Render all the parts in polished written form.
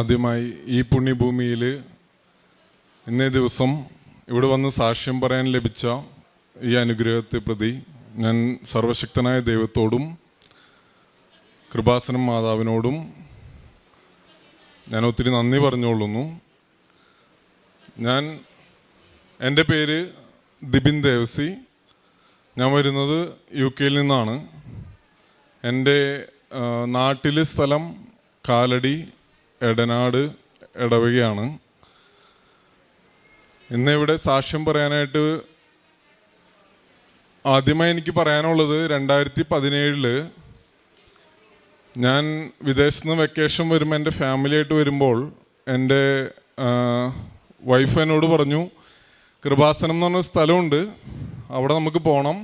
ആദ്യമായി ഈ പുണ്യഭൂമിയിൽ ഇന്നേ ദിവസം ഇവിടെ വന്ന് സാക്ഷ്യം പറയാൻ ലഭിച്ച ഈ അനുഗ്രഹത്തെ പ്രതി ഞാൻ സർവശക്തനായ ദൈവത്തോടും കൃപാസനം മാതാവിനോടും ഞാൻ ഒത്തിരി നന്ദി പറഞ്ഞുകൊള്ളുന്നു. എൻ്റെ പേര് ദിബിൻ ദേവസി. ഞാൻ വരുന്നത് UK നിന്നാണ്. എൻ്റെ നാട്ടിലെ സ്ഥലം കാലടി, എടനാട്, ഇടവകയാണ്. ഇന്നിവിടെ സാക്ഷ്യം പറയാനായിട്ട് ആദ്യമായി എനിക്ക് പറയാനുള്ളത് 2017 ഞാൻ വിദേശത്ത് നിന്ന് വെക്കേഷൻ വരുമ്പോൾ എൻ്റെ ഫാമിലിയായിട്ട് വരുമ്പോൾ എൻ്റെ വൈഫ് എന്നോട് പറഞ്ഞു, കൃപാസനം എന്ന് പറഞ്ഞ സ്ഥലമുണ്ട്, അവിടെ നമുക്ക് പോകണം.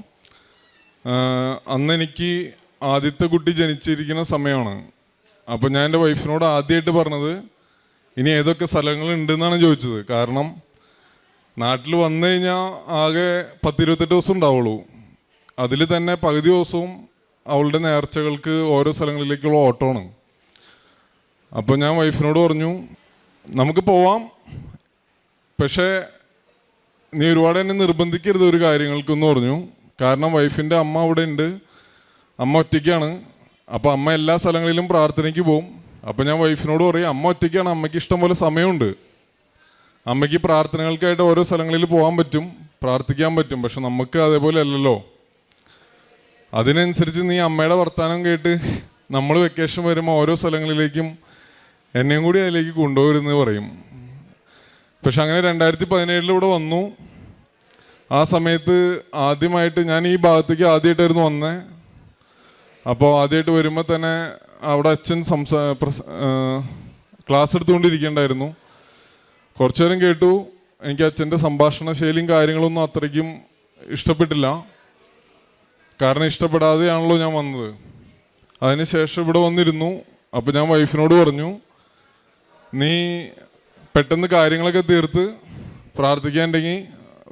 അന്ന് എനിക്ക് ആദ്യത്തെ കുട്ടി ജനിച്ചിരിക്കുന്ന സമയമാണ്. അപ്പോൾ ഞാൻ എൻ്റെ വൈഫിനോട് ആദ്യമായിട്ട് പറഞ്ഞത് ഇനി ഏതൊക്കെ സ്ഥലങ്ങളുണ്ടെന്നാണ് ചോദിച്ചത്. കാരണം നാട്ടിൽ വന്നു കഴിഞ്ഞാൽ ആകെ 10-28 ദിവസം ഉണ്ടാവുള്ളൂ. അതിൽ തന്നെ പകുതി ദിവസവും അവളുടെ നേർച്ചകൾക്ക് ഓരോ സ്ഥലങ്ങളിലേക്കുള്ള ഓട്ടമാണ്. അപ്പോൾ ഞാൻ വൈഫിനോട് പറഞ്ഞു, നമുക്ക് പോവാം, പക്ഷേ നീ ഒരുപാട് എന്നെ നിർബന്ധിക്കരുത് ഒരു കാര്യങ്ങൾക്കെന്ന് പറഞ്ഞു. കാരണം വൈഫിൻ്റെ അമ്മ അവിടെ ഉണ്ട്, അമ്മ ഒറ്റയ്ക്കാണ്. അപ്പോൾ അമ്മ എല്ലാ സ്ഥലങ്ങളിലും പ്രാർത്ഥനയ്ക്ക് പോകും. അപ്പോൾ ഞാൻ വൈഫിനോട് പറയും, അമ്മ ഒറ്റയ്ക്കാണ്, അമ്മയ്ക്ക് ഇഷ്ടംപോലെ സമയമുണ്ട്, അമ്മയ്ക്ക് പ്രാർത്ഥനകൾക്കായിട്ട് ഓരോ സ്ഥലങ്ങളിൽ പോകാൻ പറ്റും, പ്രാർത്ഥിക്കാൻ പറ്റും. പക്ഷെ നമുക്ക് അതേപോലെ അല്ലല്ലോ. അതിനനുസരിച്ച് നീ അമ്മയുടെ വർത്തമാനം കേട്ട് നമ്മൾ വെക്കേഷൻ വരുമ്പോൾ ഓരോ സ്ഥലങ്ങളിലേക്കും എന്നെയും കൂടി അതിലേക്ക് കൊണ്ടുപോകരുതെന്ന് പറയും. പക്ഷെ അങ്ങനെ 2017 ഇവിടെ വന്നു. ആ സമയത്ത് ആദ്യമായിട്ട് ഞാൻ ഈ ഭാഗത്തേക്ക് ആദ്യമായിട്ടായിരുന്നു വന്നത്. അപ്പോൾ ആദ്യമായിട്ട് വരുമ്പോൾ തന്നെ അവിടെ അച്ഛൻ ക്ലാസ് എടുത്തുകൊണ്ടിരിക്കേണ്ടായിരുന്നു. കുറച്ചു നേരം കേട്ടു. എനിക്ക് അച്ഛൻ്റെ സംഭാഷണ ശൈലിയും കാര്യങ്ങളൊന്നും അത്രയ്ക്കും ഇഷ്ടപ്പെട്ടില്ല. കാരണം ഇഷ്ടപ്പെടാതെയാണല്ലോ ഞാൻ വന്നത്. അതിനുശേഷം ഇവിടെ വന്നിരുന്നു. അപ്പോൾ ഞാൻ വൈഫിനോട് പറഞ്ഞു, നീ പെട്ടെന്ന് കാര്യങ്ങളൊക്കെ തീർത്ത് പ്രാർത്ഥിക്കാനുണ്ടെങ്കിൽ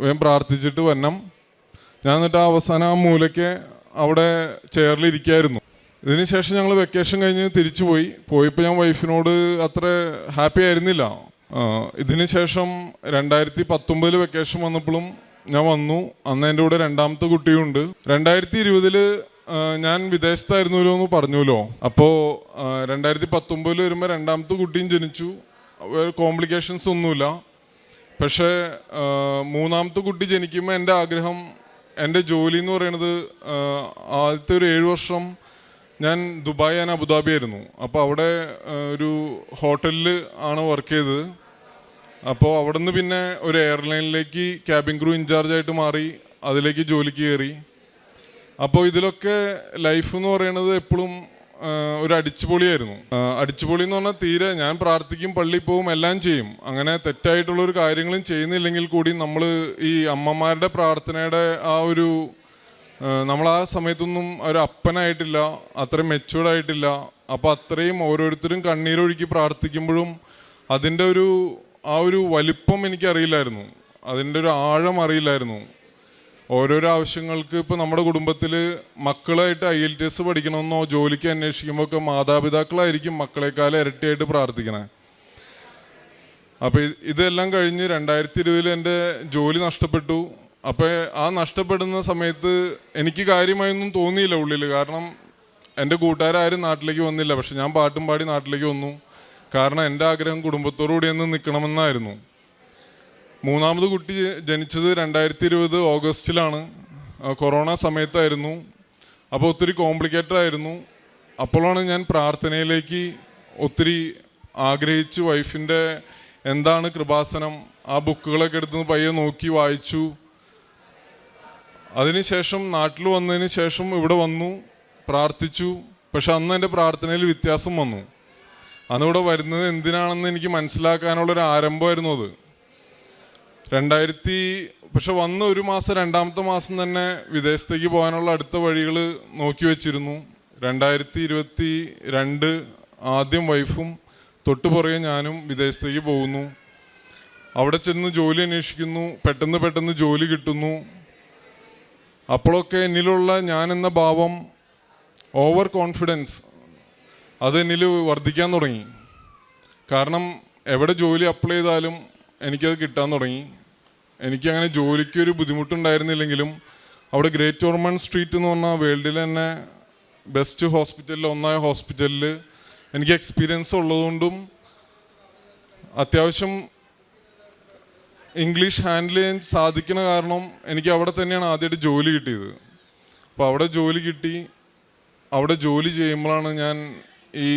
വേഗം പ്രാർത്ഥിച്ചിട്ട് വരണം. ഞാൻ എന്നിട്ട് അവസാനം ആ മൂലയ്ക്ക് അവിടെ ചെയറിലിരിക്കായിരുന്നു. ഇതിന് ശേഷം ഞങ്ങൾ വെക്കേഷൻ കഴിഞ്ഞ് തിരിച്ചു പോയപ്പോൾ ഞാൻ വൈഫിനോട് അത്ര ഹാപ്പി ആയിരുന്നില്ല. ഇതിന് ശേഷം 2019 വെക്കേഷൻ വന്നപ്പോഴും ഞാൻ വന്നു. അന്ന് എൻ്റെ കൂടെ രണ്ടാമത്തെ കുട്ടിയുണ്ട്. 2020 ഞാൻ വിദേശത്തായിരുന്നല്ലോ എന്ന് പറഞ്ഞല്ലോ. അപ്പോൾ 2019 വരുമ്പോൾ രണ്ടാമത്തെ കുട്ടിയും ജനിച്ചു. കോംപ്ലിക്കേഷൻസ് ഒന്നുമില്ല. പക്ഷേ മൂന്നാമത്തെ കുട്ടി ജനിക്കുമ്പോൾ എൻ്റെ ആഗ്രഹം, എൻ്റെ ജോലി എന്ന് പറയുന്നത് ആദ്യത്തെ ഒരു 7 വർഷം ഞാൻ ദുബായ് ആൻഡ് അബുദാബി ആയിരുന്നു. അപ്പോൾ അവിടെ ഒരു ഹോട്ടലിൽ ആണ് വർക്ക് ചെയ്തത്. അപ്പോൾ അവിടെ നിന്ന് പിന്നെ ഒരു എയർലൈനിലേക്ക് ക്യാബിൻ ക്രൂ ഇൻചാർജായിട്ട് മാറി, അതിലേക്ക് ജോലിക്ക് കയറി. അപ്പോൾ ഇതിലൊക്കെ ലൈഫ് എന്ന് പറയുന്നത് എപ്പോഴും ഒരു അടിച്ചുപൊളിയായിരുന്നു. അടിച്ചുപൊളി എന്ന് പറഞ്ഞാൽ തീരെ ഞാൻ പ്രാർത്ഥിക്കും, പള്ളിയിൽ പോവും, എല്ലാം ചെയ്യും. അങ്ങനെ തെറ്റായിട്ടുള്ളൊരു കാര്യങ്ങളും ചെയ്യുന്നില്ലെങ്കിൽ കൂടി നമ്മൾ ഈ അമ്മമാരുടെ പ്രാർത്ഥനയുടെ ആ ഒരു നമ്മൾ ആ സമയത്തൊന്നും ഒരു അപ്പനായിട്ടില്ല, അത്രയും മെച്യൂർഡായിട്ടില്ല. അപ്പോൾ അത്രയും ഓരോരുത്തരും കണ്ണീരൊഴുക്കി പ്രാർത്ഥിക്കുമ്പോഴും അതിൻ്റെ ആ ഒരു വലിപ്പം എനിക്കറിയില്ലായിരുന്നു, അതിൻ്റെ ഒരു ആഴം അറിയില്ലായിരുന്നു. ഓരോരോ ആവശ്യങ്ങൾക്ക് ഇപ്പോൾ നമ്മുടെ കുടുംബത്തിൽ മക്കളായിട്ട് IELTS പഠിക്കണമെന്നോ ജോലിക്ക് അന്വേഷിക്കുമ്പോൾ ഒക്കെ മാതാപിതാക്കളായിരിക്കും മക്കളെക്കാളും ഇരട്ടിയായിട്ട് പ്രാർത്ഥിക്കണേ. അപ്പോൾ ഇതെല്ലാം കഴിഞ്ഞ് 2020 എൻ്റെ ജോലി നഷ്ടപ്പെട്ടു. അപ്പോൾ ആ നഷ്ടപ്പെടുന്ന സമയത്ത് എനിക്ക് കാര്യമായൊന്നും തോന്നിയില്ല ഉള്ളിൽ. കാരണം എൻ്റെ കൂട്ടുകാരും നാട്ടിലേക്ക് വന്നില്ല. പക്ഷെ ഞാൻ പാട്ടും പാടി നാട്ടിലേക്ക് വന്നു. കാരണം എൻ്റെ ആഗ്രഹം കുടുംബത്തോടുകൂടി ഒന്ന് നിൽക്കണമെന്നായിരുന്നു. മൂന്നാമത് കുട്ടി ജനിച്ചത് 2020 ഓഗസ്റ്റിലാണ്. കൊറോണ സമയത്തായിരുന്നു. അപ്പോൾ ഒത്തിരി കോംപ്ലിക്കേറ്റഡ് ആയിരുന്നു. അപ്പോഴാണ് ഞാൻ പ്രാർത്ഥനയിലേക്ക് ഒത്തിരി ആഗ്രഹിച്ച് വൈഫിൻ്റെ എന്താണ് കൃപാസനം, ആ ബുക്കുകളൊക്കെ എടുത്ത് പയ്യെ നോക്കി വായിച്ചു. അതിനുശേഷം നാട്ടിൽ വന്നതിന് ശേഷം ഇവിടെ വന്നു, പ്രാർത്ഥിച്ചു. പക്ഷെ അന്ന് എൻ്റെ പ്രാർത്ഥനയിൽ വ്യത്യാസം വന്നു. അന്നിവിടെ വരുന്നത് എന്തിനാണെന്ന് എനിക്ക് മനസ്സിലാക്കാനുള്ളൊരു ആരംഭമായിരുന്നു അത്. പക്ഷെ വന്ന് 1 മാസം, 2ാമത്തെ മാസം തന്നെ വിദേശത്തേക്ക് പോകാനുള്ള അടുത്ത വഴികൾ നോക്കി വെച്ചിരുന്നു. 2022 ആദ്യം വൈഫും തൊട്ടുപുറകെ ഞാനും വിദേശത്തേക്ക് പോകുന്നു. അവിടെ ചെന്ന് ജോലി അന്വേഷിക്കുന്നു. പെട്ടെന്ന് ജോലി കിട്ടുന്നു. അപ്പോഴൊക്കെ എന്നിലുള്ള ഞാനെന്ന ഭാവം, ഓവർ കോൺഫിഡൻസ്, അതെന്നിൽ വർദ്ധിക്കാൻ തുടങ്ങി. കാരണം എവിടെ ജോലി അപ്ലൈ ചെയ്താലും എനിക്കത് കിട്ടാൻ തുടങ്ങി. എനിക്കങ്ങനെ ജോലിക്കൊരു ബുദ്ധിമുട്ടുണ്ടായിരുന്നില്ലെങ്കിലും അവിടെ ഗ്രേറ്റ് ഓർമണ്ട് സ്ട്രീറ്റ് എന്ന് പറഞ്ഞാൽ വേൾഡിലെ തന്നെ ബെസ്റ്റ് ഹോസ്പിറ്റലിൽ ഒന്നായ ഹോസ്പിറ്റലിൽ എനിക്ക് എക്സ്പീരിയൻസ് ഉള്ളതുകൊണ്ടും അത്യാവശ്യം ഇംഗ്ലീഷ് ഹാൻഡിൽ ചെയ്യാൻ സാധിക്കുന്ന കാരണം എനിക്ക് അവിടെ തന്നെയാണ് ആദ്യമായിട്ട് ജോലി കിട്ടിയത്. അപ്പോൾ അവിടെ ജോലി കിട്ടി. അവിടെ ജോലി ചെയ്യുമ്പോഴാണ് ഞാൻ ഈ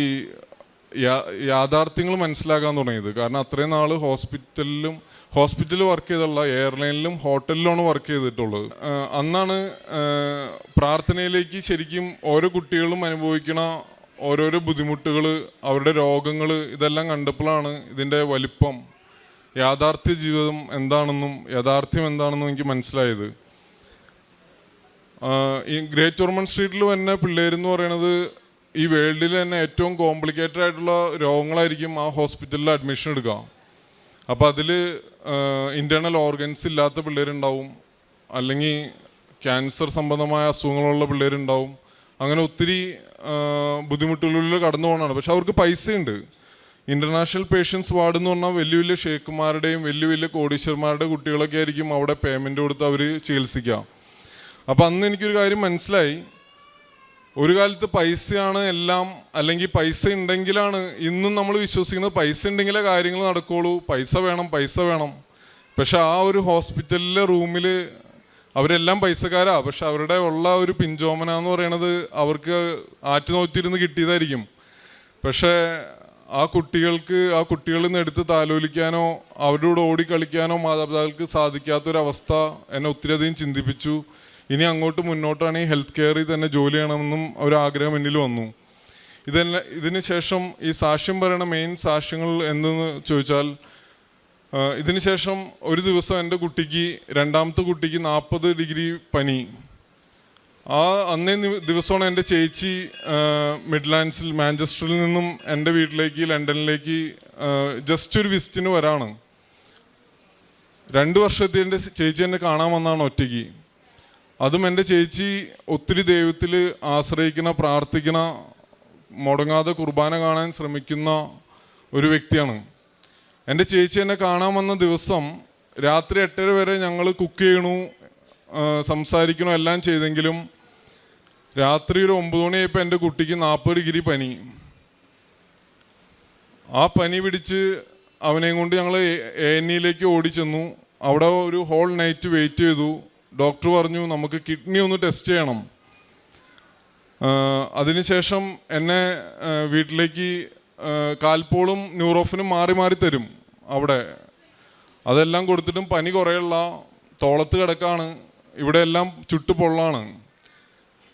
യാഥാർത്ഥ്യങ്ങൾ മനസ്സിലാക്കാൻ തുടങ്ങിയത്. കാരണം അത്രയും നാൾ ഹോസ്പിറ്റലിൽ വർക്ക് ചെയ്തുള്ള എയർലൈനിലും ഹോട്ടലിലുമാണ് വർക്ക് ചെയ്തിട്ടുള്ളത്. അന്നാണ് പ്രാർത്ഥനയിലേക്ക് ശരിക്കും ഓരോ കുട്ടികളും അനുഭവിക്കണ ഓരോരോ ബുദ്ധിമുട്ടുകൾ, അവരുടെ രോഗങ്ങൾ, ഇതെല്ലാം കണ്ടപ്പോഴാണ് ഇതിൻ്റെ വലിപ്പം, യാഥാർത്ഥ്യ ജീവിതം എന്താണെന്നും യാഥാർത്ഥ്യം എന്താണെന്നും എനിക്ക് മനസ്സിലായത്. ഈ ഗ്രേറ്റ് ഓർമണ്ട് സ്ട്രീറ്റിൽ വരുന്ന പിള്ളേരെന്ന് പറയുന്നത് ഈ വേൾഡിൽ തന്നെ ഏറ്റവും കോംപ്ലിക്കേറ്റഡ് ആയിട്ടുള്ള രോഗങ്ങളായിരിക്കും ആ ഹോസ്പിറ്റലിൽ അഡ്മിഷൻ എടുക്കുക. അപ്പോൾ അതിൽ ഇൻറ്റേർണൽ ഓർഗൻസ് ഇല്ലാത്ത പിള്ളേരുണ്ടാവും, അല്ലെങ്കിൽ ക്യാൻസർ സംബന്ധമായ അസുഖങ്ങളുള്ള പിള്ളേരുണ്ടാവും. അങ്ങനെ ഒത്തിരി ബുദ്ധിമുട്ടുകളിൽ കടന്നു പോകണമാണ്. പക്ഷെ അവർക്ക് പൈസയുണ്ട്. ഇൻ്റർനാഷണൽ പേഷ്യൻസ് വാർഡ് എന്ന് പറഞ്ഞാൽ വലിയ വലിയ ഷേഖുമാരുടെയും വലിയ വലിയ കോടീശ്വരന്മാരുടെ കുട്ടികളൊക്കെ ആയിരിക്കും അവിടെ പേയ്മെൻറ്റ് കൊടുത്ത് അവർ ചികിത്സിക്കുക. അപ്പോൾ അന്ന് എനിക്കൊരു കാര്യം മനസ്സിലായി, ഒരു കാലത്ത് പൈസയാണ് എല്ലാം, അല്ലെങ്കിൽ പൈസ ഉണ്ടെങ്കിലാണ്, ഇന്നും നമ്മൾ വിശ്വസിക്കുന്നത് പൈസ ഉണ്ടെങ്കിലേ കാര്യങ്ങൾ നടക്കുകയുള്ളൂ, പൈസ വേണം പൈസ വേണം. പക്ഷെ ആ ഒരു ഹോസ്പിറ്റലിലെ റൂമിൽ അവരെല്ലാം പൈസക്കാരാ, പക്ഷെ അവരുടെ ഉള്ള ഒരു പിഞ്ചോമന എന്ന് പറയണത് അവർക്ക് ആറ്റുനോറ്റിരുന്ന് കിട്ടിയതായിരിക്കും. പക്ഷേ ആ കുട്ടികളിൽ നിന്ന് എടുത്ത് താലോലിക്കാനോ അവരുടെ കൂടെ ഓടിക്കളിക്കാനോ മാതാപിതാക്കൾക്ക് സാധിക്കാത്തൊരവസ്ഥ എന്നെ ഒത്തിരിയധികം ചിന്തിപ്പിച്ചു. ഇനി അങ്ങോട്ട് മുന്നോട്ടാണ് ഈ ഹെൽത്ത് കെയറിൽ തന്നെ ജോലി ചെയ്യണമെന്നും ഒരാഗ്രഹം എന്നിൽ വന്നു. ഇതിന് ശേഷം ഈ സാക്ഷ്യം പറയുന്ന മെയിൻ സാക്ഷ്യങ്ങൾ എന്തെന്ന് ചോദിച്ചാൽ, ഇതിന് ശേഷം ഒരു ദിവസം എൻ്റെ രണ്ടാമത്തെ കുട്ടിക്ക് 40 ഡിഗ്രി പനി. അന്നേ ദിവസമാണ് എൻ്റെ ചേച്ചി മിഡ്ലാൻഡ്സിൽ മാഞ്ചസ്റ്ററിൽ നിന്നും എൻ്റെ വീട്ടിലേക്ക് ലണ്ടനിലേക്ക് ജസ്റ്റ് ഒരു വിസിറ്റിന് വരാണ്. 2 വർഷത്തെ എൻ്റെ ചേച്ചി എന്നെ കാണാൻ വന്നതാണ് ഒറ്റയ്ക്ക്. അതും എൻ്റെ ചേച്ചി ഒത്തിരി ദൈവത്തിൽ ആശ്രയിക്കുന്ന, പ്രാർത്ഥിക്കുന്ന, മുടങ്ങാതെ കുർബാന കാണാൻ ശ്രമിക്കുന്ന ഒരു വ്യക്തിയാണ്. എൻ്റെ ചേച്ചി എന്നെ കാണാൻ വന്ന ദിവസം രാത്രി 8:30 വരെ ഞങ്ങൾ കുക്ക് ചെയ്യണു, സംസാരിക്കണു, എല്ലാം ചെയ്തെങ്കിലും രാത്രി ഒരു 9 മണിയായപ്പോൾ എൻ്റെ കുട്ടിക്ക് 40 ഡിഗ്രി പനി. ആ പനി പിടിച്ച് അവനെയും കൊണ്ട് ഞങ്ങൾ A&Eയിലേക്ക് ഓടിച്ചെന്നു. അവിടെ ഒരു ഹോൾ നൈറ്റ് വെയിറ്റ് ചെയ്തു. ഡോക്ടർ പറഞ്ഞു നമുക്ക് കിഡ്നി ഒന്ന് ടെസ്റ്റ് ചെയ്യണം. അതിനുശേഷം എന്നെ വീട്ടിലേക്ക് കാൽപോളും ന്യൂറോഫിനും മാറി മാറി തരും അവിടെ. അതെല്ലാം കൊടുത്തിട്ടും പനി കുറയുള്ള, തോളത്ത് കിടക്കാണ്, ഇവിടെ എല്ലാം ചുട്ടുപൊള്ളാണ്.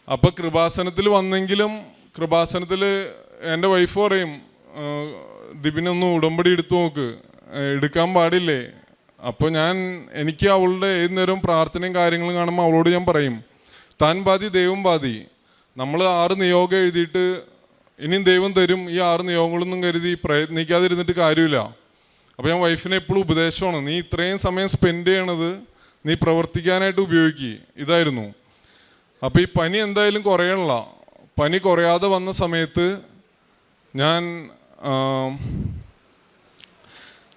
അപ്പോൾ കൃപാസനത്തിൽ വന്നെങ്കിലും കൃപാസനത്തിൽ എൻ്റെ വൈഫ് പറയും, ദിബിനൊന്ന് ഉടമ്പടി എടുത്തു നോക്ക്, എടുക്കാൻ പാടില്ലേ. അപ്പോൾ എനിക്ക് അവളുടെ ഏത് നേരവും പ്രാർത്ഥനയും കാര്യങ്ങളും കാണുമ്പോൾ അവളോട് ഞാൻ പറയും, താൻ ബാധി ദൈവം ബാധി. നമ്മൾ 6 നിയോഗം എഴുതിയിട്ട് ഇനിയും ദൈവം തരും, ഈ 6 നിയോഗങ്ങളൊന്നും കരുതി പ്രയത്നിക്കാതിരുന്നിട്ട് കാര്യമില്ല. അപ്പോൾ ഞാൻ വൈഫിനെ എപ്പോഴും ഉപദേശമാണ്, നീ ഇത്രയും സമയം സ്പെൻഡ് ചെയ്യണത് നീ പ്രവർത്തിക്കാനായിട്ട് ഉപയോഗിക്കുക, ഇതായിരുന്നു. അപ്പോൾ ഈ പനി എന്തായാലും കുറയണില്ല. പനി കുറയാതെ വന്ന സമയത്ത്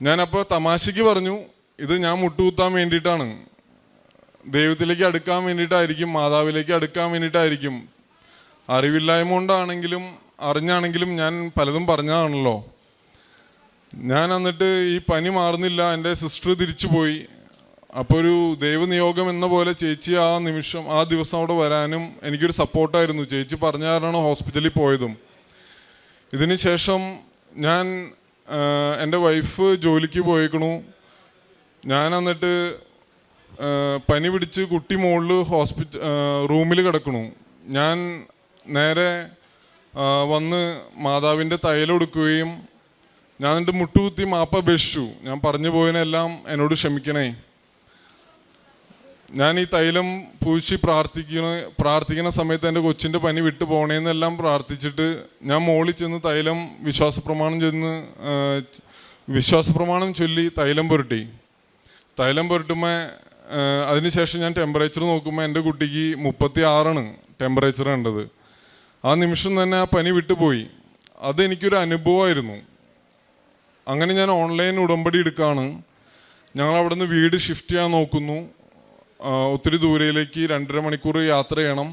ഞാനപ്പോൾ തമാശയ്ക്ക് പറഞ്ഞു, ഇത് ഞാൻ മുട്ടുകുത്താൻ വേണ്ടിയിട്ടാണ്, ദൈവത്തിലേക്ക് അടുക്കാൻ വേണ്ടിയിട്ടായിരിക്കും, മാതാവിലേക്ക് അടുക്കാൻ വേണ്ടിയിട്ടായിരിക്കും. അറിവില്ലായ്മ കൊണ്ടാണെങ്കിലും അറിഞ്ഞാണെങ്കിലും ഞാൻ പലതും പറഞ്ഞതാണല്ലോ. ഞാൻ എന്നിട്ട് ഈ പനി മാറുന്നില്ല, എൻ്റെ സിസ്റ്റർ തിരിച്ചു പോയി. അപ്പോൾ ഒരു ദൈവനിയോഗം എന്ന പോലെ ചേച്ചി ആ ദിവസം അവിടെ വരാനും എനിക്കൊരു സപ്പോർട്ടായിരുന്നു. ചേച്ചി പറഞ്ഞ കാരണമാണ് ഹോസ്പിറ്റലിൽ പോയതും. ഇതിന് ശേഷം എൻ്റെ വൈഫ് ജോലിക്ക് പോയേക്കണു. ഞാൻ എന്നിട്ട് പനി പിടിച്ച് കുട്ടി മുകളിൽ റൂമിൽ കിടക്കണു. ഞാൻ നേരെ വന്ന് മാതാവിൻ്റെ തൈലം എടുക്കുകയും ഞാൻ എന്നിട്ട് മുട്ടുകുത്തി മാപ്പ അപേക്ഷിച്ചു, ഞാൻ പറഞ്ഞു പോയതിനെല്ലാം എന്നോട് ക്ഷമിക്കണേ. ഞാൻ ഈ തൈലം പൂശി പ്രാർത്ഥിക്കുന്ന സമയത്ത് എൻ്റെ കൊച്ചിൻ്റെ പനി വിട്ടു പോകണേന്നെല്ലാം പ്രാർത്ഥിച്ചിട്ട് ഞാൻ മോളിൽ ചെന്ന് തൈലം വിശ്വാസപ്രമാണം ചൊല്ലി തൈലം പുരട്ടുമ്പോൾ അതിനുശേഷം ഞാൻ ടെമ്പറേച്ചർ നോക്കുമ്പോൾ എൻ്റെ കുട്ടിക്ക് 36 ടെമ്പറേച്ചർ കണ്ടത്. ആ നിമിഷം തന്നെ ആ പനി വിട്ടുപോയി. അതെനിക്കൊരു അനുഭവമായിരുന്നു. അങ്ങനെ ഞാൻ ഓൺലൈൻ ഉടമ്പടി എടുക്കുകയാണ്. ഞങ്ങൾ അവിടെ നിന്ന് വീട് ഷിഫ്റ്റ് ചെയ്യാൻ നോക്കുന്നു. ഒത്തിരി ദൂരയിലേക്ക് 2.5 മണിക്കൂർ യാത്ര ചെയ്യണം.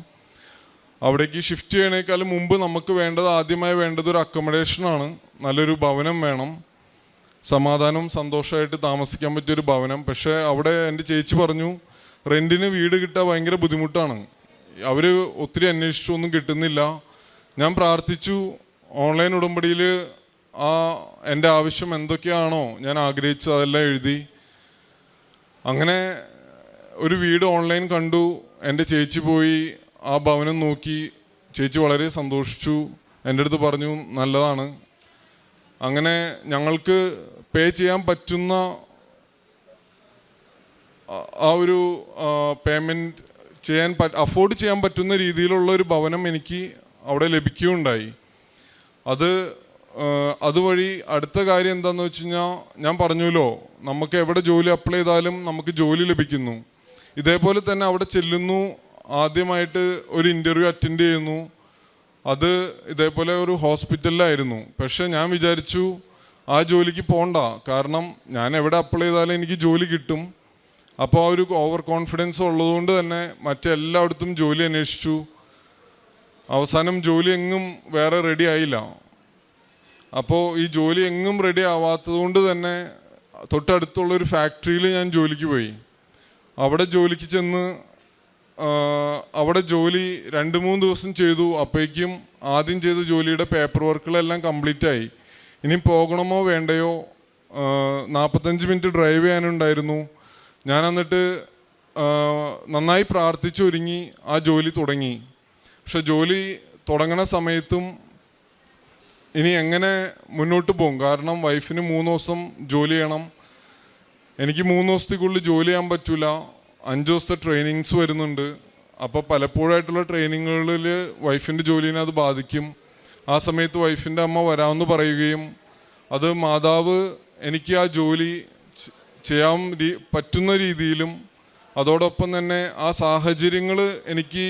അവിടേക്ക് ഷിഫ്റ്റ് ചെയ്യണേക്കാളും മുമ്പ് നമുക്ക് ആദ്യമായി വേണ്ടത് ഒരു അക്കോമഡേഷനാണ്. നല്ലൊരു ഭവനം വേണം, സമാധാനവും സന്തോഷമായിട്ട് താമസിക്കാൻ പറ്റിയൊരു ഭവനം. പക്ഷേ അവിടെ എൻ്റെ ചേച്ചി പറഞ്ഞു റെൻറ്റിന് വീട് കിട്ടാൻ ഭയങ്കര ബുദ്ധിമുട്ടാണ്. അവർ ഒത്തിരി അന്വേഷിച്ചു, ഒന്നും കിട്ടുന്നില്ല. ഞാൻ പ്രാർത്ഥിച്ചു. ഓൺലൈൻ ഉടമ്പടിയിൽ എൻ്റെ ആവശ്യം എന്തൊക്കെയാണോ ഞാൻ ആഗ്രഹിച്ചത് അതെല്ലാം എഴുതി. അങ്ങനെ ഒരു വീട് ഓൺലൈൻ കണ്ടു. എൻ്റെ ചേച്ചി പോയി ആ ഭവനം നോക്കി. ചേച്ചി വളരെ സന്തോഷിച്ചു. എൻ്റെ അടുത്ത് പറഞ്ഞു നല്ലതാണ്. അങ്ങനെ ഞങ്ങൾക്ക് പേ ചെയ്യാൻ പറ്റുന്ന ആ ഒരു പേയ്മെൻറ്റ് അഫോർഡ് ചെയ്യാൻ പറ്റുന്ന രീതിയിലുള്ള ഒരു ഭവനം എനിക്ക് അവിടെ ലഭിക്കുകയുണ്ടായി. അതുവഴി അടുത്ത കാര്യം എന്താണെന്ന് വെച്ച് കഴിഞ്ഞാൽ, ഞാൻ പറഞ്ഞല്ലോ നമുക്ക് എവിടെ ജോലി അപ്ലൈ ചെയ്താലും നമുക്ക് ജോലി ലഭിക്കുന്നു. ഇതേപോലെ തന്നെ അവിടെ ചെല്ലുന്നു, ആദ്യമായിട്ട് ഒരു ഇൻ്റർവ്യൂ അറ്റൻഡ് ചെയ്യുന്നു. അത് ഇതേപോലെ ഒരു ഹോസ്പിറ്റലിലായിരുന്നു. പക്ഷെ ഞാൻ വിചാരിച്ചു ആ ജോലിക്ക് പോകണ്ട, കാരണം ഞാൻ എവിടെ അപ്ലൈ ചെയ്താലും എനിക്ക് ജോലി കിട്ടും. അപ്പോൾ ആ ഒരു ഓവർ കോൺഫിഡൻസ് ഉള്ളതുകൊണ്ട് തന്നെ മറ്റെല്ലായിടത്തും ജോലി അന്വേഷിച്ചു. അവസാനം ജോലി എങ്ങും വേറെ റെഡി ആയില്ല. അപ്പോൾ ഈ ജോലി എങ്ങും റെഡി ആവാത്തത് കൊണ്ട് തന്നെ തൊട്ടടുത്തുള്ളൊരു ഫാക്ടറിയിൽ ഞാൻ ജോലിക്ക് പോയി. അവിടെ ജോലിക്ക് ചെന്ന് അവിടെ ജോലി 2-3 ദിവസം ചെയ്തു. അപ്പോഴേക്കും ആദ്യം ചെയ്ത ജോലിയുടെ പേപ്പർ വർക്കുകളെല്ലാം കംപ്ലീറ്റ് ആയി. ഇനി പോകണമോ വേണ്ടയോ, 45 മിനിറ്റ് ഡ്രൈവ് ചെയ്യാനുണ്ടായിരുന്നു. ഞാൻ എന്നിട്ട് നന്നായി പ്രാർത്ഥിച്ചൊരുങ്ങി ആ ജോലി തുടങ്ങി. പക്ഷെ ജോലി തുടങ്ങണ സമയത്തും ഇനി എങ്ങനെ മുന്നോട്ട് പോകും, കാരണം വൈഫിന് 3 ദിവസം ജോലി ചെയ്യണം. എനിക്ക് 3 ദിവസത്തേക്കുള്ളിൽ ജോലി ചെയ്യാൻ പറ്റില്ല. 5 ദിവസത്തെ ട്രെയിനിങ്സ് വരുന്നുണ്ട്. അപ്പോൾ പലപ്പോഴായിട്ടുള്ള ട്രെയിനിങ്ങുകളിൽ വൈഫിൻ്റെ ജോലിനെ അത് ബാധിക്കും. ആ സമയത്ത് വൈഫിൻ്റെ അമ്മ വരാമെന്ന് പറയുകയും അത് മാതാവ് എനിക്ക് ആ ജോലി ചെയ്യാൻ പറ്റുന്ന രീതിയിലും അതോടൊപ്പം തന്നെ ആ സാഹചര്യങ്ങൾ എനിക്ക്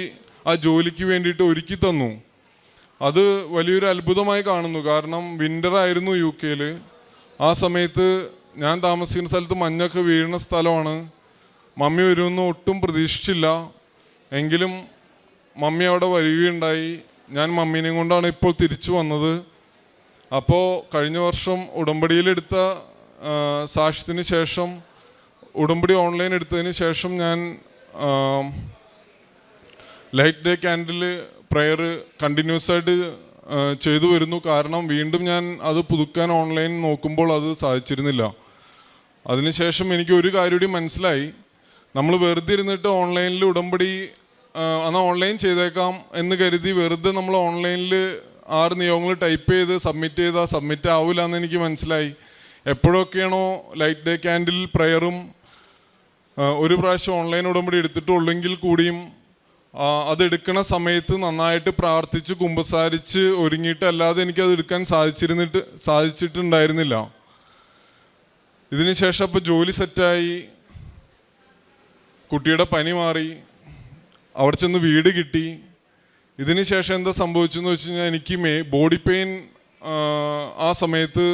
ആ ജോലിക്ക് വേണ്ടിയിട്ട് ഒരുക്കി തന്നു. അത് വലിയൊരു അത്ഭുതമായി കാണുന്നു. കാരണം വിൻ്റർ ആയിരുന്നു UK. ആ സമയത്ത് ഞാൻ താമസിക്കുന്ന സ്ഥലത്ത് മഞ്ഞൊക്കെ വീഴുന്ന സ്ഥലമാണ്. മമ്മി വരുമെന്ന് ഒട്ടും പ്രതീക്ഷിച്ചില്ല. എങ്കിലും മമ്മി അവിടെ വരികയുണ്ടായി. ഞാൻ മമ്മീനെയും കൊണ്ടാണ് ഇപ്പോൾ തിരിച്ചു വന്നത്. അപ്പോൾ കഴിഞ്ഞ വർഷം ഉടമ്പടിയിലെടുത്ത സാക്ഷ്യത്തിന് ശേഷം, ഉടമ്പടി ഓൺലൈൻ എടുത്തതിന് ശേഷം ഞാൻ light day candle prayer continuous ആയിട്ട് ചെയ്തു വരുന്നു. കാരണം വീണ്ടും ഞാൻ അത് പുതുക്കാൻ ഓൺലൈൻ നോക്കുമ്പോൾ അത് സാധിച്ചിരുന്നില്ല. അതിനുശേഷം എനിക്ക് ഒരു കാര്യം കൂടി മനസ്സിലായി. നമ്മൾ വെറുതെ ഇരുന്നിട്ട് ഓൺലൈനിൽ ഉടമ്പടി എന്നാൽ ഓൺലൈൻ ചെയ്തേക്കാം എന്ന് കരുതി വെറുതെ നമ്മൾ ഓൺലൈനിൽ 6 നിയമങ്ങൾ ടൈപ്പ് ചെയ്ത് സബ്മിറ്റ് ആവില്ല എന്ന് എനിക്ക് മനസ്സിലായി. എപ്പോഴൊക്കെയാണോ ലൈറ്റ് ഡേ ക്യാൻഡിൽ പ്രെയറും ഒരു പ്രാവശ്യം ഓൺലൈൻ ഉടമ്പടി എടുത്തിട്ടുള്ളെങ്കിൽ കൂടിയും അതെടുക്കണ സമയത്ത് നന്നായിട്ട് പ്രാർത്ഥിച്ച് കുമ്പസാരിച്ച് ഒരുങ്ങിയിട്ടല്ലാതെ എനിക്കത് എടുക്കാൻ സാധിച്ചിട്ടുണ്ടായിരുന്നില്ല. ഇതിനുശേഷം ഇപ്പോൾ ജോലി സെറ്റായി, കുട്ടിയുടെ പനി മാറി, അവിടെ ചെന്ന് വീട് കിട്ടി. ഇതിന് ശേഷം എന്താ സംഭവിച്ചെന്ന് വെച്ച് കഴിഞ്ഞാൽ എനിക്ക് ബോഡി പെയിൻ ആ സമയത്ത്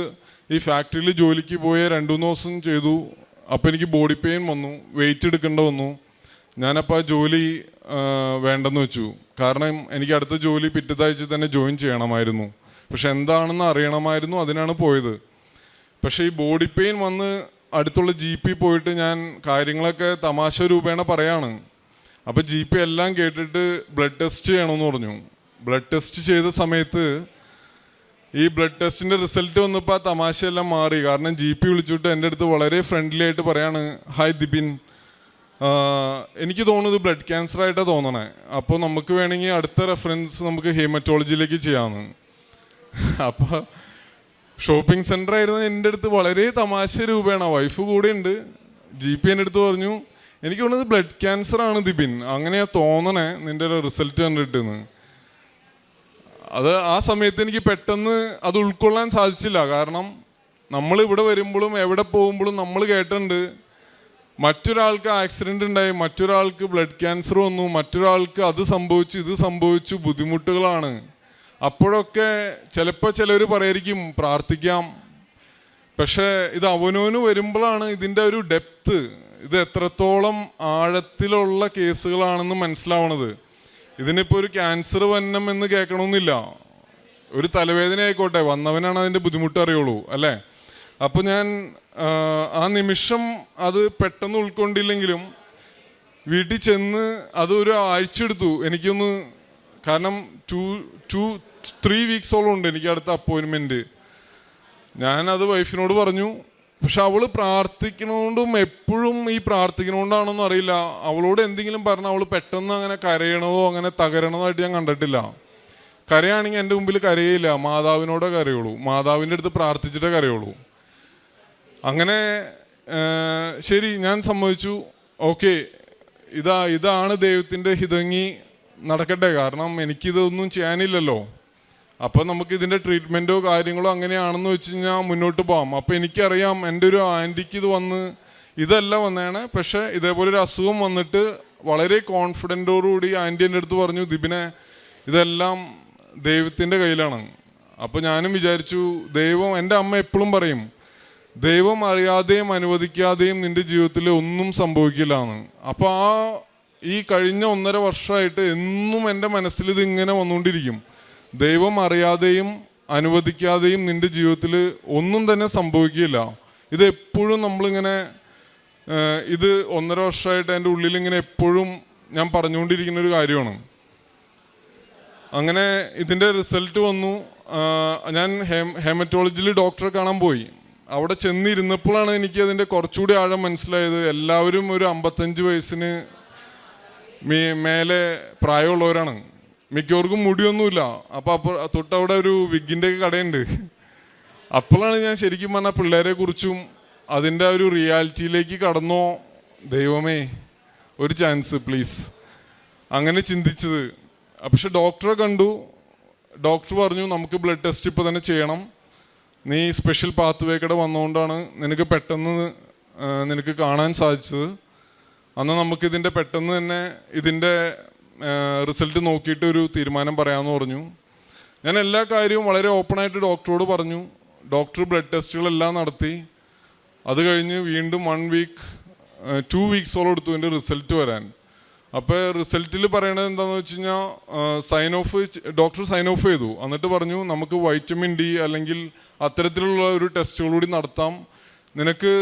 ഈ ഫാക്ടറിയിൽ ജോലിക്ക് പോയ 2-3 ദിവസം ചെയ്തു. അപ്പോൾ എനിക്ക് ബോഡി പെയിൻ വന്നു, വെയിറ്റ് എടുക്കേണ്ട വന്നു. ഞാനപ്പോൾ ആ ജോലി വേണ്ടെന്ന് വെച്ചു. കാരണം എനിക്ക് അടുത്ത ജോലി പിറ്റത്തെ ആഴ്ച തന്നെ ജോയിൻ ചെയ്യണമായിരുന്നു. പക്ഷെ എന്താണെന്ന് അറിയണമായിരുന്നു, അതിനാണ് പോയത്. പക്ഷേ ഈ ബോഡി പെയിൻ വന്ന് അടുത്തുള്ള GP പോയിട്ട് ഞാൻ കാര്യങ്ങളൊക്കെ തമാശ രൂപേണ പറയാണ്. അപ്പോൾ GP എല്ലാം കേട്ടിട്ട് ബ്ലഡ് ടെസ്റ്റ് ചെയ്യണമെന്ന് പറഞ്ഞു. ബ്ലഡ് ടെസ്റ്റ് ചെയ്ത സമയത്ത് ഈ ബ്ലഡ് ടെസ്റ്റിൻ്റെ റിസൾട്ട് വന്നപ്പോൾ ആ തമാശയെല്ലാം മാറി. കാരണം GP വിളിച്ചിട്ട് എൻ്റെ അടുത്ത് വളരെ ഫ്രണ്ട്ലി ആയിട്ട് പറയാണ്, ഹായ് ദിബിൻ, എനിക്ക് തോന്നുന്നത് ബ്ലഡ് ക്യാൻസർ ആയിട്ടാണ് തോന്നണേ. അപ്പോൾ നമുക്ക് വേണമെങ്കിൽ അടുത്ത റെഫറൻസ് നമുക്ക് ഹീമറ്റോളജിയിലേക്ക് ചെയ്യാമെന്ന്. അപ്പോൾ ഷോപ്പിംഗ് സെൻ്റർ ആയിരുന്നു എൻ്റെ അടുത്ത് വളരെ തമാശ രൂപേണ. വൈഫ് കൂടെ ഉണ്ട്. GP എൻ്റെ അടുത്ത് പറഞ്ഞു, എനിക്ക് തോന്നുന്നത് ബ്ലഡ് ക്യാൻസർ ആണ് ദിബിൻ, അങ്ങനെയാ തോന്നണേ നിൻ്റെ റിസൾട്ട് കണ്ടിട്ടെന്ന്. അത് ആ സമയത്ത് എനിക്ക് പെട്ടെന്ന് അത് ഉൾക്കൊള്ളാൻ സാധിച്ചില്ല. കാരണം നമ്മൾ ഇവിടെ വരുമ്പോഴും എവിടെ പോകുമ്പോഴും നമ്മൾ കേട്ടിട്ടുണ്ട് മറ്റൊരാൾക്ക് ആക്സിഡൻ്റ് ഉണ്ടായി, മറ്റൊരാൾക്ക് ബ്ലഡ് ക്യാൻസർ വന്നു, മറ്റൊരാൾക്ക് അത് സംഭവിച്ചു, ഇത് സംഭവിച്ചു, ബുദ്ധിമുട്ടുകളാണ്. അപ്പോഴൊക്കെ ചിലപ്പോൾ ചിലർ പറയായിരിക്കും പ്രാർത്ഥിക്കാം. പക്ഷേ ഇത് അവനോന് വരുമ്പോഴാണ് ഇതിൻ്റെ ഒരു ഡെപ്ത്, ഇത് എത്രത്തോളം ആഴത്തിലുള്ള കേസുകളാണെന്ന് മനസ്സിലാവണത്. ഇതിനിപ്പോൾ ഒരു ക്യാൻസർ വന്നം എന്ന് കേൾക്കണമെന്നില്ല, ഒരു തലവേദന ആയിക്കോട്ടെ, വന്നവനാണ് അതിൻ്റെ ബുദ്ധിമുട്ട് അറിയുള്ളൂ അല്ലേ. അപ്പോൾ ഞാൻ ആ നിമിഷം അത് പെട്ടെന്ന് ഉൾക്കൊണ്ടില്ലെങ്കിലും വീട്ടിൽ ചെന്ന് അത് ഒരു ആഴ്ച എടുത്തു എനിക്കൊന്ന്, കാരണം 2-3 വീക്സോളം ഉണ്ട് എനിക്ക് അടുത്ത അപ്പോയിൻമെൻറ്റ്. ഞാനത് വൈഫിനോട് പറഞ്ഞു. പക്ഷെ അവൾ പ്രാർത്ഥിക്കണോണ്ടും എപ്പോഴും ഈ പ്രാർത്ഥിക്കണോണ്ടാണെന്നും അറിയില്ല, അവളോട് എന്തെങ്കിലും പറഞ്ഞാൽ അവൾ പെട്ടെന്ന് അങ്ങനെ കരയണതോ അങ്ങനെ തകരണതായിട്ട് ഞാൻ കണ്ടിട്ടില്ല. കരയാണെങ്കിൽ എൻ്റെ മുമ്പിൽ കരയില്ല, മാതാവിനോടെ കരയുള്ളൂ, മാതാവിൻ്റെ അടുത്ത് പ്രാർത്ഥിച്ചിട്ടേ കരയുള്ളൂ. അങ്ങനെ ശരി ഞാൻ സമ്മതിച്ചു, ഓക്കെ ഇതാണ് ദൈവത്തിൻ്റെ ഹിതങ്ങി നടക്കട്ടെ, കാരണം എനിക്കിതൊന്നും ചെയ്യാനില്ലല്ലോ. അപ്പോൾ നമുക്കിതിൻ്റെ ട്രീറ്റ്മെൻറ്റോ കാര്യങ്ങളോ അങ്ങനെയാണെന്ന് വെച്ച് കഴിഞ്ഞാൽ മുന്നോട്ട് പോകാം. അപ്പോൾ എനിക്കറിയാം എൻ്റെ ഒരു ആൻറ്റിക്ക് ഇത് വന്ന് ഇതല്ല വന്നതാണ്, പക്ഷേ ഇതേപോലെ ഒരു അസുഖം വന്നിട്ട് വളരെ കോൺഫിഡൻറ്റോടുകൂടി ആൻറ്റി എൻ്റെ അടുത്ത് പറഞ്ഞു, ദിബിനെ ഇതെല്ലാം ദൈവത്തിൻ്റെ കയ്യിലാണ്. അപ്പോൾ ഞാനും വിചാരിച്ചു, ദൈവം, എൻ്റെ അമ്മ എപ്പോഴും പറയും ദൈവം അറിയാതെയും അനുവദിക്കാതെയും നിൻ്റെ ജീവിതത്തിൽ ഒന്നും സംഭവിക്കില്ല എന്ന്. അപ്പോൾ ഈ കഴിഞ്ഞ 1.5 വർഷമായിട്ട് എന്നും എൻ്റെ മനസ്സിൽ ഇതിങ്ങനെ വന്നുകൊണ്ടിരിക്കും, ദൈവം അറിയാതെയും അനുവദിക്കാതെയും നിൻ്റെ ജീവിതത്തിൽ ഒന്നും തന്നെ സംഭവിക്കില്ല. ഇത് എപ്പോഴും നമ്മളിങ്ങനെ ഇത് 1.5 വർഷമായിട്ട് എൻ്റെ ഉള്ളിലിങ്ങനെ എപ്പോഴും ഞാൻ പറഞ്ഞുകൊണ്ടിരിക്കുന്ന ഒരു കാര്യമാണ്. അങ്ങനെ ഇതിൻ്റെ റിസൾട്ട് വന്നു. ഞാൻ ഹെമറ്റോളജിയിൽ ഡോക്ടറെ കാണാൻ പോയി. അവിടെ ചെന്നിരുന്നപ്പോഴാണ് എനിക്ക് അതിൻ്റെ കുറച്ചുകൂടി ആഴം മനസ്സിലായത്. എല്ലാവരും ഒരു 55 വയസ്സിന് മേലെ പ്രായമുള്ളവരാണ്, മിക്കവർക്കും മുടിയൊന്നുമില്ല. അപ്പോൾ തൊട്ടവിടെ ഒരു വിഗിൻ്റെ കടയുണ്ട്. അപ്പോഴാണ് ഞാൻ ശരിക്കും പറഞ്ഞാൽ പിള്ളേരെ കുറിച്ചും അതിൻ്റെ ഒരു റിയാലിറ്റിയിലേക്ക് കടന്നോ, ദൈവമേ ഒരു ചാൻസ് പ്ലീസ്, അങ്ങനെ ചിന്തിച്ചത്. പക്ഷെ ഡോക്ടറെ കണ്ടു. ഡോക്ടർ പറഞ്ഞു നമുക്ക് ബ്ലഡ് ടെസ്റ്റ് ഇപ്പോൾ തന്നെ ചെയ്യണം, നീ സ്പെഷ്യൽ പാത്വേക്കടെ വന്നുകൊണ്ടാണ് നിനക്ക് പെട്ടെന്ന് നിനക്ക് കാണാൻ സാധിച്ചത്. അന്ന് നമുക്കിതിൻ്റെ പെട്ടെന്ന് തന്നെ ഇതിൻ്റെ റിസൾട്ട് നോക്കിയിട്ട് ഒരു തീരുമാനം പറയാമെന്ന് പറഞ്ഞു. ഞാൻ എല്ലാ കാര്യവും വളരെ ഓപ്പണായിട്ട് ഡോക്ടറോട് പറഞ്ഞു. ഡോക്ടർ ബ്ലഡ് ടെസ്റ്റുകളെല്ലാം നടത്തി. അത് കഴിഞ്ഞ് വീണ്ടും 1 വീക്ക് 2 വീക്സോളം എടുത്തു എൻ്റെ റിസൾട്ട് വരാൻ. അപ്പോൾ റിസൾട്ടിൽ പറയണത് എന്താണെന്ന് വെച്ച് കഴിഞ്ഞാൽ ഡോക്ടർ സൈൻ ഓഫ് ചെയ്തു. എന്നിട്ട് പറഞ്ഞു നമുക്ക് വൈറ്റമിൻ ഡി അല്ലെങ്കിൽ അത്തരത്തിലുള്ള ഒരു ടെസ്റ്റുകൾ കൂടി നടത്താം, നിനക്ക്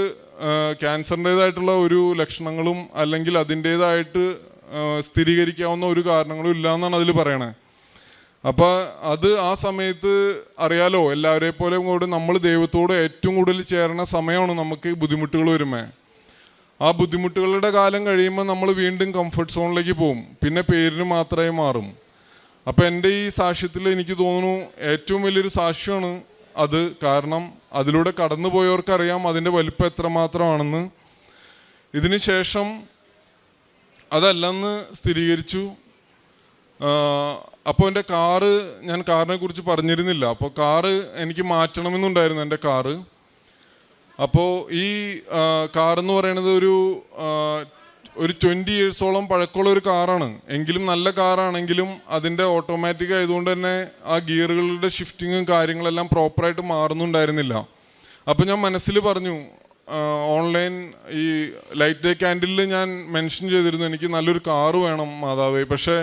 ക്യാൻസറിൻ്റേതായിട്ടുള്ള ഒരു ലക്ഷണങ്ങളും അല്ലെങ്കിൽ അതിൻ്റേതായിട്ട് സ്ഥിരീകരിക്കാവുന്ന ഒരു കാരണങ്ങളും ഇല്ല എന്നാണ് അതിൽ പറയണേ. അപ്പോൾ അത് ആ സമയത്ത് അറിയാലോ, എല്ലാവരെ പോലെ കൂടെ നമ്മൾ ദൈവത്തോട് ഏറ്റവും കൂടുതൽ ചേരണ സമയമാണ് നമുക്ക് ബുദ്ധിമുട്ടുകൾ വരുമ്പോൾ. ആ ബുദ്ധിമുട്ടുകളുടെ കാലം കഴിയുമ്പോൾ നമ്മൾ വീണ്ടും കംഫർട്ട് സോണിലേക്ക് പോകും, പിന്നെ പേരിന് മാത്രമേ മാറും. അപ്പോൾ എൻ്റെ ഈ സാക്ഷ്യത്തിൽ എനിക്ക് തോന്നുന്നു ഏറ്റവും വലിയൊരു സാക്ഷ്യമാണ് അത്. കാരണം അതിലൂടെ കടന്നു പോയവർക്കറിയാം അതിൻ്റെ വലിപ്പം എത്രമാത്രമാണെന്ന്. ഇതിന് ശേഷം അതല്ലെന്ന് സ്ഥിരീകരിച്ചു. അപ്പോൾ എൻ്റെ ഞാൻ കാറിനെ കുറിച്ച് പറഞ്ഞിരുന്നില്ല. അപ്പോൾ കാറ് എനിക്ക് മാറ്റണമെന്നുണ്ടായിരുന്നു എൻ്റെ കാറ്. അപ്പോൾ ഈ കാറെന്ന് പറയുന്നത് ഒരു 20 ഇയേഴ്സോളം പഴക്കമുള്ള ഒരു കാറാണ്. എങ്കിലും നല്ല കാറാണെങ്കിലും അതിൻ്റെ ഓട്ടോമാറ്റിക് ആയതുകൊണ്ട് തന്നെ ആ ഗിയറുകളുടെ ഷിഫ്റ്റിങ്ങും കാര്യങ്ങളെല്ലാം പ്രോപ്പറായിട്ട് മാറുന്നുണ്ടായിരുന്നില്ല. അപ്പോൾ ഞാൻ മനസ്സിൽ പറഞ്ഞു, ഓൺലൈൻ ഈ ലൈറ്റ് ഡേ ക്യാൻഡിലിൽ ഞാൻ മെൻഷൻ ചെയ്തിരുന്നു എനിക്ക് നല്ലൊരു കാറ് വേണം മാതാവേ, പക്ഷേ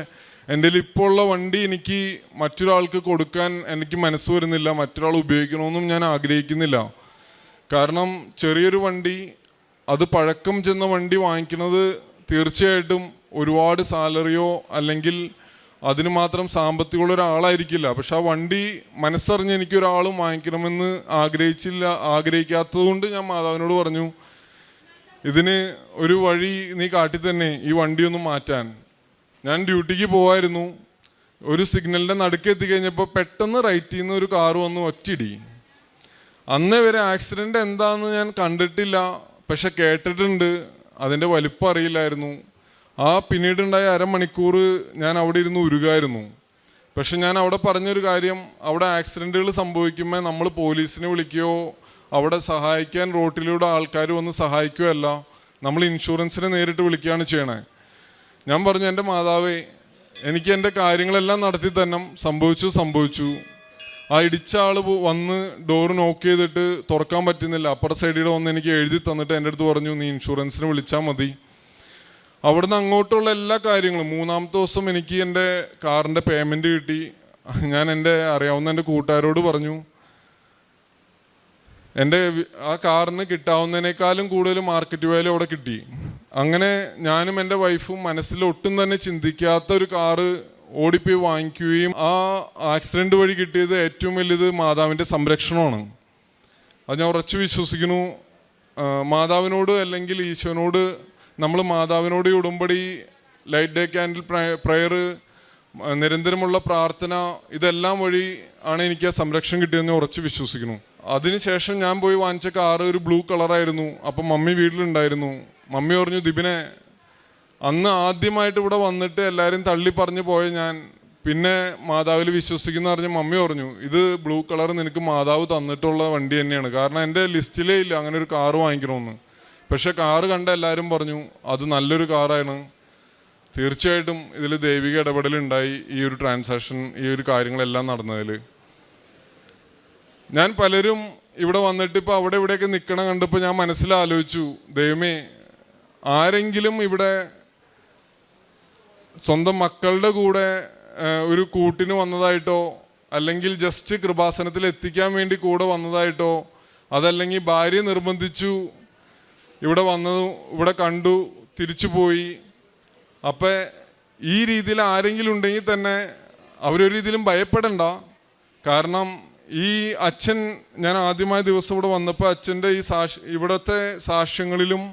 എൻ്റെ ഇപ്പോൾ ഉള്ള വണ്ടി എനിക്ക് മറ്റൊരാൾക്ക് കൊടുക്കാൻ എനിക്ക് മനസ്സ് വരുന്നില്ല, മറ്റൊരാൾ ഉപയോഗിക്കണമെന്നും ഞാൻ ആഗ്രഹിക്കുന്നില്ല. കാരണം ചെറിയൊരു വണ്ടി, അത് പഴക്കം ചെന്ന വണ്ടി വാങ്ങിക്കുന്നത് തീർച്ചയായിട്ടും ഒരുപാട് സാലറിയോ അല്ലെങ്കിൽ അതിന് മാത്രം സാമ്പത്തികമുള്ള ഒരാളായിരിക്കില്ല. പക്ഷെ ആ വണ്ടി മനസ്സറിഞ്ഞ് എനിക്കൊരാളും വാങ്ങിക്കണമെന്ന് ആഗ്രഹിക്കാത്തത് കൊണ്ട് ഞാൻ മാതാവിനോട് പറഞ്ഞു, ഇതിന് ഒരു വഴി നീ കാട്ടി തന്നെ ഈ വണ്ടി ഒന്ന് മാറ്റാൻ. ഞാൻ ഡ്യൂട്ടിക്ക് പോവായിരുന്നു. ഒരു സിഗ്നലിൻ്റെ നടുക്ക് എത്തിക്കഴിഞ്ഞപ്പോൾ പെട്ടെന്ന് റൈറ്റിൽ നിന്ന് ഒരു കാറ് വന്ന് ഒറ്റയിടി. അന്നേ വരെ ആക്സിഡൻ്റ് എന്താണെന്ന് ഞാൻ കണ്ടിട്ടില്ല, പക്ഷെ കേട്ടിട്ടുണ്ട്. അതിൻ്റെ വലിപ്പം അറിയില്ലായിരുന്നു. പിന്നീടുണ്ടായ അരമണിക്കൂർ ഞാൻ അവിടെ ഇരുന്ന് ഉരുകായിരുന്നു. പക്ഷെ ഞാൻ അവിടെ പറഞ്ഞൊരു കാര്യം, അവിടെ ആക്സിഡൻറ്റുകൾ സംഭവിക്കുമ്പോൾ നമ്മൾ പോലീസിനെ വിളിക്കുകയോ അവിടെ സഹായിക്കാൻ റോട്ടിലൂടെ ആൾക്കാർ വന്ന് സഹായിക്കുകയല്ല, നമ്മൾ ഇൻഷുറൻസിനെ നേരിട്ട് വിളിക്കുകയാണ് ചെയ്യണേ. ഞാൻ പറഞ്ഞു, എൻ്റെ മാതാവേ എനിക്ക് എൻ്റെ കാര്യങ്ങളെല്ലാം നടത്തി തന്നെ സംഭവിച്ചു. ആ ഇടിച്ച ആൾ വന്ന് ഡോറ് നോക്ക് ചെയ്തിട്ട് തുറക്കാൻ പറ്റുന്നില്ല. അപ്പുറ സൈഡിൽ വന്ന് എനിക്ക് എഴുതി തന്നിട്ട് എൻ്റെ അടുത്ത് പറഞ്ഞു, നീ ഇൻഷുറൻസിന് വിളിച്ചാൽ മതി. അവിടുന്ന് അങ്ങോട്ടുള്ള എല്ലാ കാര്യങ്ങളും, മൂന്നാമത്തെ ദിവസം എനിക്ക് എൻ്റെ കാറിൻ്റെ പേയ്മെൻറ്റ് കിട്ടി. ഞാൻ അറിയാവുന്ന എൻ്റെ കൂട്ടുകാരോട് പറഞ്ഞു, ആ കാറിന് കിട്ടാവുന്നതിനേക്കാളും കൂടുതൽ മാർക്കറ്റ് വാല്യൂ അവിടെ കിട്ടി. അങ്ങനെ ഞാനും എൻ്റെ വൈഫും മനസ്സിൽ ഒട്ടും തന്നെ ചിന്തിക്കാത്ത ഒരു കാറ് ഓടിപ്പോയി വാങ്ങിക്കുകയും ആ ആക്സിഡൻറ്റ് വഴി കിട്ടിയത് ഏറ്റവും വലുത് മാതാവിൻ്റെ സംരക്ഷണമാണ്. അത് ഞാൻ ഉറച്ചു വിശ്വസിക്കുന്നു. മാതാവിനോട് അല്ലെങ്കിൽ ഈശോനോട് നമ്മൾ മാതാവിനോട് ഉടമ്പടി, ലൈറ്റ് ഡേ ക്യാൻഡിൽ പ്രയർ, നിരന്തരമുള്ള പ്രാർത്ഥന, ഇതെല്ലാം വഴി ആണ് എനിക്ക് ആ സംരക്ഷണം കിട്ടിയതെന്ന് ഉറച്ചു വിശ്വസിക്കുന്നു. അതിനുശേഷം ഞാൻ പോയി വാങ്ങിച്ച കാറ് ഒരു ബ്ലൂ കളറായിരുന്നു. അപ്പം മമ്മി വീട്ടിലുണ്ടായിരുന്നു. മമ്മി പറഞ്ഞു, ദിബിനെ, അന്ന് ആദ്യമായിട്ട് ഇവിടെ വന്നിട്ട് എല്ലാവരും തള്ളി പറഞ്ഞു പോയ ഞാൻ പിന്നെ മാതാവിൽ വിശ്വസിക്കുന്ന പറഞ്ഞ മമ്മി പറഞ്ഞു, ഇത് ബ്ലൂ കളർ നിനക്ക് മാതാവ് തന്നിട്ടുള്ള വണ്ടി തന്നെയാണ്. കാരണം എൻ്റെ ലിസ്റ്റിലേ ഇല്ല അങ്ങനെ ഒരു കാറ് വാങ്ങിക്കണമെന്ന്. പക്ഷെ കാറ് കണ്ട എല്ലാവരും പറഞ്ഞു അത് നല്ലൊരു കാറാണ്. തീർച്ചയായിട്ടും ഇതിൽ ദൈവിക ഇടപെടലുണ്ടായി ഈ ഒരു ട്രാൻസാക്ഷൻ, ഈ ഒരു കാര്യങ്ങളെല്ലാം നടന്നതിൽ. ഞാൻ പലരും ഇവിടെ വന്നിട്ട് ഇപ്പോൾ അവിടെ ഇവിടെയൊക്കെ നിൽക്കണം കണ്ടപ്പോൾ ഞാൻ മനസ്സിലാലോചിച്ചു, ദൈവമേ, ആരെങ്കിലും ഇവിടെ സ്വന്തം മക്കളുടെ കൂടെ ഒരു കൂട്ടിന് വന്നതായിട്ടോ, അല്ലെങ്കിൽ ജസ്റ്റ് കൃപാസനത്തിൽ എത്തിക്കാൻ വേണ്ടി കൂടെ വന്നതായിട്ടോ, അതല്ലെങ്കിൽ ഭാര്യ നിർബന്ധിച്ചു ഇവിടെ വന്നു, ഇവിടെ കണ്ടു, തിരിച്ചു പോയി. അപ്പം ഈ രീതിയിൽ ആരെങ്കിലും ഉണ്ടെങ്കിൽ തന്നെ അവരൊരു രീതിയിലും ഭയപ്പെടണ്ട. കാരണം ഈ അച്ഛൻ, ഞാൻ ആദ്യമായ ദിവസം ഇവിടെ വന്നപ്പോൾ അച്ഛൻ്റെ ഈ ഇവിടുത്തെ സാക്ഷ്യങ്ങളിലും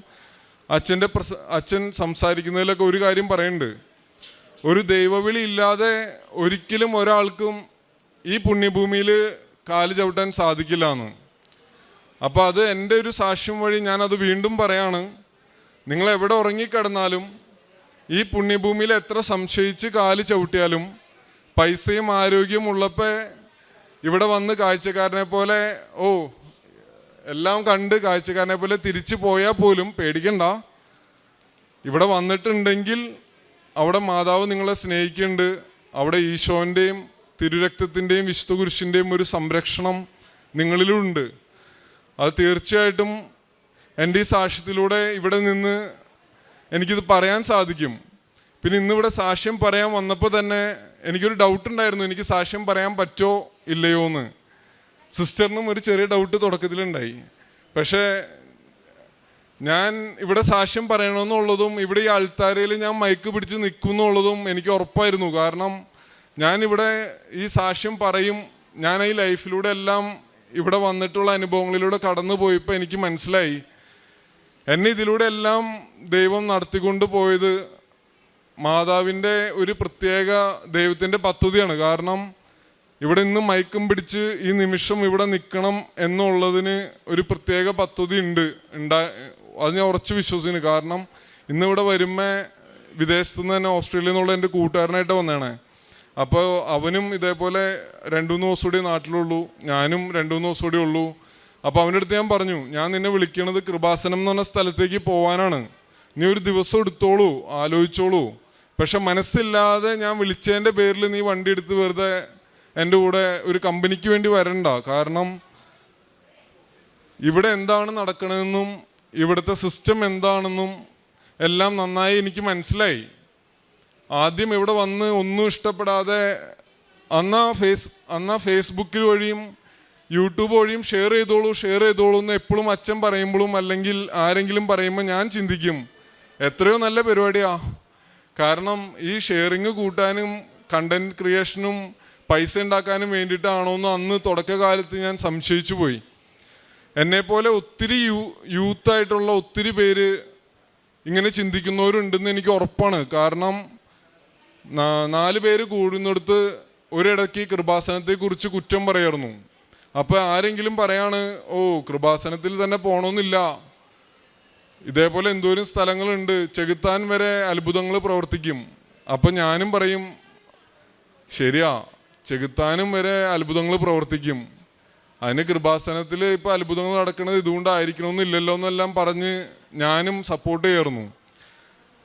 അച്ഛൻ സംസാരിക്കുന്നതിലൊക്കെ ഒരു കാര്യം പറയുന്നുണ്ട്, ഒരു ദൈവവിളി ഇല്ലാതെ ഒരിക്കലും ഒരാൾക്കും ഈ പുണ്യഭൂമിയിൽ കാല് ചവിട്ടാൻ സാധിക്കില്ല എന്ന്. അപ്പോൾ അത് എൻ്റെ ഒരു സാക്ഷ്യം വഴി ഞാനത് വീണ്ടും പറയാണ്. നിങ്ങൾ എവിടെ ഉറങ്ങിക്കിടന്നാലും ഈ പുണ്യഭൂമിയിൽ എത്ര സംശയിച്ച് കാല് ചവിട്ടിയാലും പൈസയും ആരോഗ്യവും ഉള്ളപ്പോൾ ഇവിടെ വന്ന് കാഴ്ചക്കാരനെ പോലെ എല്ലാം കണ്ട് കാഴ്ചക്കാരനെ പോലെ തിരിച്ചു പോയാൽ പോലും പേടിക്കണ്ട. ഇവിടെ വന്നിട്ടുണ്ടെങ്കിൽ അവിടെ മാതാവ് നിങ്ങളെ സ്നേഹിക്കുന്നുണ്ട്. അവിടെ ഈശോൻ്റെയും തിരുരക്തത്തിൻ്റെയും വിശുദ്ധ കുരിശിൻ്റെയും ഒരു സംരക്ഷണം നിങ്ങളിലുണ്ട്. അത് തീർച്ചയായിട്ടും എൻ്റെ ഈ സാക്ഷ്യത്തിലൂടെ ഇവിടെ നിന്ന് എനിക്കിത് പറയാൻ സാധിക്കും. പിന്നെ ഇന്നിവിടെ സാക്ഷ്യം പറയാൻ വന്നപ്പോൾ തന്നെ എനിക്കൊരു ഡൗട്ട് ഉണ്ടായിരുന്നു, എനിക്ക് സാക്ഷ്യം പറയാൻ പറ്റുമോ ഇല്ലയോ എന്ന്. സിസ്റ്ററിനും ഒരു ചെറിയ ഡൗട്ട് തുടക്കത്തിലുണ്ടായി. പക്ഷേ ഞാൻ ഇവിടെ സാക്ഷ്യം പറയണമെന്നുള്ളതും ഇവിടെ ഈ ആൾത്താരയിൽ ഞാൻ മൈക്ക് പിടിച്ച് നിൽക്കുമെന്നുള്ളതും എനിക്ക് ഉറപ്പായിരുന്നു. കാരണം ഞാനിവിടെ ഈ സാക്ഷ്യം പറയും. ഞാൻ ഈ ലൈഫിലൂടെ എല്ലാം ഇവിടെ വന്നിട്ടുള്ള അനുഭവങ്ങളിലൂടെ കടന്നു പോയപ്പോൾ എനിക്ക് മനസ്സിലായി, എന്നെ ഇതിലൂടെ എല്ലാം ദൈവം നടത്തിക്കൊണ്ട് പോയത് മാതാവിൻ്റെ ഒരു പ്രത്യേക ദൈവത്തിൻ്റെ പദ്ധതിയാണ്. കാരണം ഇവിടെ ഇന്ന് മയക്കം പിടിച്ച് ഈ നിമിഷം ഇവിടെ നിൽക്കണം എന്നുള്ളതിന് ഒരു പ്രത്യേക പദ്ധതി ഉണ്ട്. അത് ഞാൻ ഉറച്ചു വിശ്വസിക്കുന്നു. കാരണം ഇന്നിവിടെ വരുമ്പോൾ വിദേശത്തു നിന്ന് തന്നെ ഓസ്ട്രേലിയയിൽ നിന്നുള്ള എൻ്റെ കൂട്ടുകാരനായിട്ട് വന്നതാണ്. അപ്പോൾ അവനും ഇതേപോലെ 2-3 ദിവസം കൂടി നാട്ടിലുള്ളൂ, ഞാനും 2-3 ദിവസം കൂടി ഉള്ളൂ. അപ്പോൾ അവൻ്റെ അടുത്ത് ഞാൻ പറഞ്ഞു, ഞാൻ നിന്നെ വിളിക്കണത് കൃപാസനം എന്ന് പറഞ്ഞ സ്ഥലത്തേക്ക് പോകാനാണ്. നീ ഒരു ദിവസം എടുത്തോളൂ, ആലോചിച്ചോളൂ. പക്ഷെ മനസ്സില്ലാതെ ഞാൻ വിളിച്ചതിൻ്റെ പേരിൽ നീ വണ്ടി എടുത്ത് വെറുതെ എൻ്റെ കൂടെ ഒരു കമ്പനിക്ക് വേണ്ടി വരണ്ട. കാരണം ഇവിടെ എന്താണ് നടക്കണമെന്നും ഇവിടുത്തെ സിസ്റ്റം എന്താണെന്നും എല്ലാം നന്നായി എനിക്ക് മനസ്സിലായി. ആദ്യം ഇവിടെ വന്ന് ഒന്നും ഇഷ്ടപ്പെടാതെ അന്നാ ഫേസ്ബുക്കിൽ വഴിയും യൂട്യൂബ് വഴിയും ഷെയർ ചെയ്തോളൂ എന്ന് എപ്പോഴും അച്ഛൻ പറയുമ്പോഴും അല്ലെങ്കിൽ ആരെങ്കിലും പറയുമ്പോൾ ഞാൻ ചിന്തിക്കും, എത്രയോ നല്ല പരിപാടിയാ. കാരണം ഈ ഷെയറിങ് കൂട്ടാനും കണ്ടന്റ് ക്രിയേഷനും പൈസ ഉണ്ടാക്കാനും വേണ്ടിയിട്ടാണോ എന്ന് അന്ന് തുടക്കകാലത്ത് ഞാൻ സംശയിച്ചു പോയി. എന്നെപ്പോലെ ഒത്തിരി യൂത്തായിട്ടുള്ള ഒത്തിരി പേര് ഇങ്ങനെ ചിന്തിക്കുന്നവരുണ്ടെന്ന് എനിക്ക് ഉറപ്പാണ്. കാരണം 4 പേര് കൂടുന്നിടത്ത് ഒരിടയ്ക്ക് കൃപാസനത്തെക്കുറിച്ച് കുറ്റം പറയായിരുന്നു. അപ്പോൾ ആരെങ്കിലും പറയാണ്, കൃപാസനത്തിൽ തന്നെ പോകണമെന്നില്ല, ഇതേപോലെ എന്തോരം സ്ഥലങ്ങളുണ്ട്, ചെകുത്താൻ വരെ അത്ഭുതങ്ങൾ പ്രവർത്തിക്കും. അപ്പം ഞാനും പറയും, ശരിയാ, ചെകുത്താനും വരെ അത്ഭുതങ്ങൾ പ്രവർത്തിക്കും, അതിന് കൃപാസനത്തിൽ ഇപ്പോൾ അത്ഭുതങ്ങൾ നടക്കുന്നത് ഇതുകൊണ്ടായിരിക്കണമെന്നില്ലല്ലോ എന്നെല്ലാം പറഞ്ഞ് ഞാനും സപ്പോർട്ട് ചെയ്യായിരുന്നു.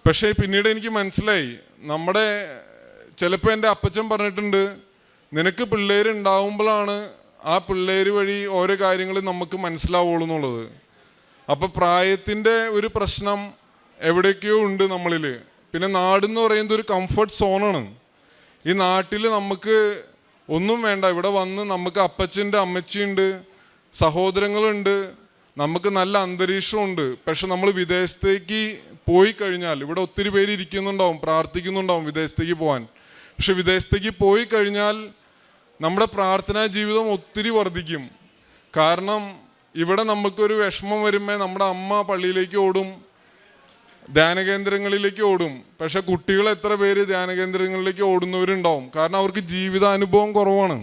പക്ഷേ പിന്നീട് എനിക്ക് മനസ്സിലായി, ചിലപ്പോൾ എൻ്റെ അപ്പച്ചൻ പറഞ്ഞിട്ടുണ്ട്, നിനക്ക് പിള്ളേരുണ്ടാവുമ്പോഴാണ് ആ പിള്ളേർ വഴി ഓരോ കാര്യങ്ങൾ നമുക്ക് മനസ്സിലാവുള്ളൂ എന്നുള്ളത്. അപ്പം പ്രായത്തിൻ്റെ ഒരു പ്രശ്നം എവിടേക്കോ ഉണ്ട് നമ്മളിൽ. പിന്നെ നാടെന്ന് പറയുന്നത് ഒരു കംഫർട്ട് സോണാണ്. ഈ നാട്ടിൽ നമുക്ക് ഒന്നും വേണ്ട, ഇവിടെ വന്ന് നമുക്ക് അപ്പച്ചൻ്റെ അമ്മച്ചിയുണ്ട്, സഹോദരങ്ങളുണ്ട്, നമുക്ക് നല്ല അന്തരീക്ഷമുണ്ട്. പക്ഷെ നമ്മൾ വിദേശത്തേക്ക് പോയി കഴിഞ്ഞാൽ, ഇവിടെ ഒത്തിരി പേര് ഇരിക്കുന്നുണ്ടാവും, പ്രാർത്ഥിക്കുന്നുണ്ടാവും വിദേശത്തേക്ക് പോകാൻ. പക്ഷെ വിദേശത്തേക്ക് പോയി കഴിഞ്ഞാൽ നമ്മുടെ പ്രാർത്ഥനാ ജീവിതം ഒത്തിരി വർദ്ധിക്കും. കാരണം ഇവിടെ നമുക്കൊരു വിഷമം വരുമ്പോൾ നമ്മുടെ അമ്മ പള്ളിയിലേക്ക് ഓടും, ധ്യാനകേന്ദ്രങ്ങളിലേക്ക് ഓടും. പക്ഷെ കുട്ടികൾ എത്ര പേര് ധ്യാനകേന്ദ്രങ്ങളിലേക്ക് ഓടുന്നവരുണ്ടാവും? കാരണം അവർക്ക് ജീവിതാനുഭവം കുറവാണ്.